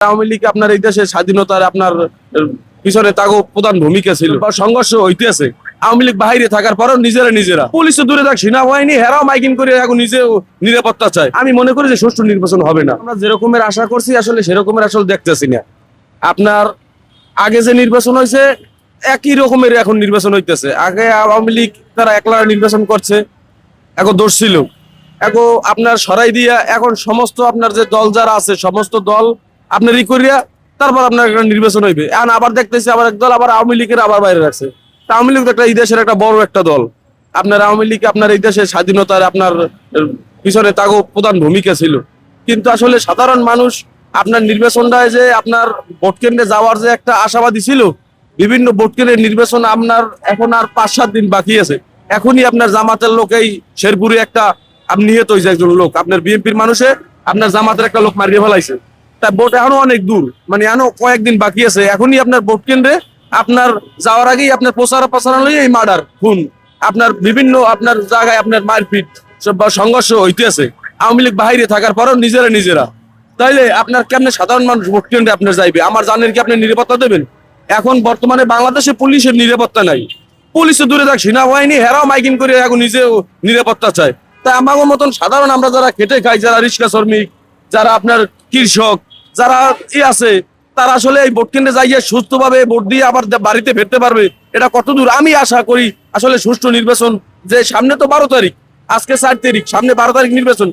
আওয়ামী লীগ আপনার এই দেশের স্বাধীনতার আপনার পিছনে তাগো প্রধান ভূমিকা ছিল বা সংঘর্ষ হইতেছে। আওয়ামী লীগ বাইরে থাকার পরেও নিজেরা পুলিশ তো দূরে থাক, সেনাবাহিনী হেরাও মাইকিং করে এখন নিজেও নিরাপত্তা চায়। আমি মনে করি যে সুষ্ঠু নির্বাচন হবে না। আমরা যেরকমের আশা করছি আসলে সেরকমের আসলে দেখতেছি না। আপনার আগে যে নির্বাচন হয়েছে একই রকমের এখন নির্বাচন হইতেছে। আগে আওয়ামী লীগ তারা একলা নির্বাচন করছে, এখন দোষ ছিল। এখন আপনার সরাই দিয়া এখন সমস্ত আপনার যে দল যারা আছে সমস্ত দল আপনার ই করিয়া তারপর আপনার একটা নির্বাচন হইবে। এখন আবার দেখতেছি আবার একদল আবার আওয়ামী লীগের আবার বাইরে রাখছে। তা আওয়ামী লীগ তো একটা এই দেশের একটা বড় একটা দল। আপনার আওয়ামী লীগ আপনার এই দেশের স্বাধীনতার আপনার পিছনে তাগো প্রধান ভূমিকা ছিল। কিন্তু আসলে সাধারণ মানুষ আপনার নির্বাচনটায় যে আপনার ভোট কেন্দ্রে যাওয়ার যে একটা আশাবাদী ছিল, বিভিন্ন ভোট কেন্দ্রের নির্বাচন আপনার এখন আর 5-7 দিন বাকি আছে। এখনই আপনার জামাতের লোক এই শেরপুরে একটা নিহত হয়েছে একজন লোক, আপনার বিএনপির মানুষে আপনার জামাতের একটা লোক মারিয়ে ফেলাইছে। তা ভোট এখনো অনেক দূর, মানে এখনো কয়েকদিন বাকি আছে। এখনই আপনার ভোট কেন্দ্রে আপনার যাওয়ার আগেই আপনার প্রচারণা লইয়া এই মার্ডার খুন আপনার বিভিন্ন আপনার জায়গায় আপনার মারপিট সব বা সংঘর্ষ হইতেছে। আওয়ামী লীগ বাইরে থাকার পরেও নিজেরা তাইলে আপনার কেমনে সাধারণ মানুষ ভোট কেন্দ্রে আপনার যাইবে? আমার জানেন কি আপনি নিরাপত্তা দেবেন? এখন বর্তমানে বাংলাদেশে পুলিশের নিরাপত্তা নাই। পুলিশ তো দূরে থাক, সেনাবাহিনী হেরাও মাইকিং করে এখন নিজেও নিরাপত্তা চায়। তাই আমার মতন সাধারণ আমরা যারা খেটে খাই, যারা রিক্সা শ্রমিক, যারা আপনার কৃষক, যারা আছে, তারা আসলে এই ভোট কেন্দ্রে যাইয়ে সুস্থভাবে ভোট দিয়ে আবার বাড়িতে ফিরতে পারবে। এটা কতদূর আমি আশা করি আসলে সুষ্ঠু নির্বাচন, যে সামনে তো 12 তারিখ, আজকে 4 তারিখ, সামনে 12 তারিখ নির্বাচন।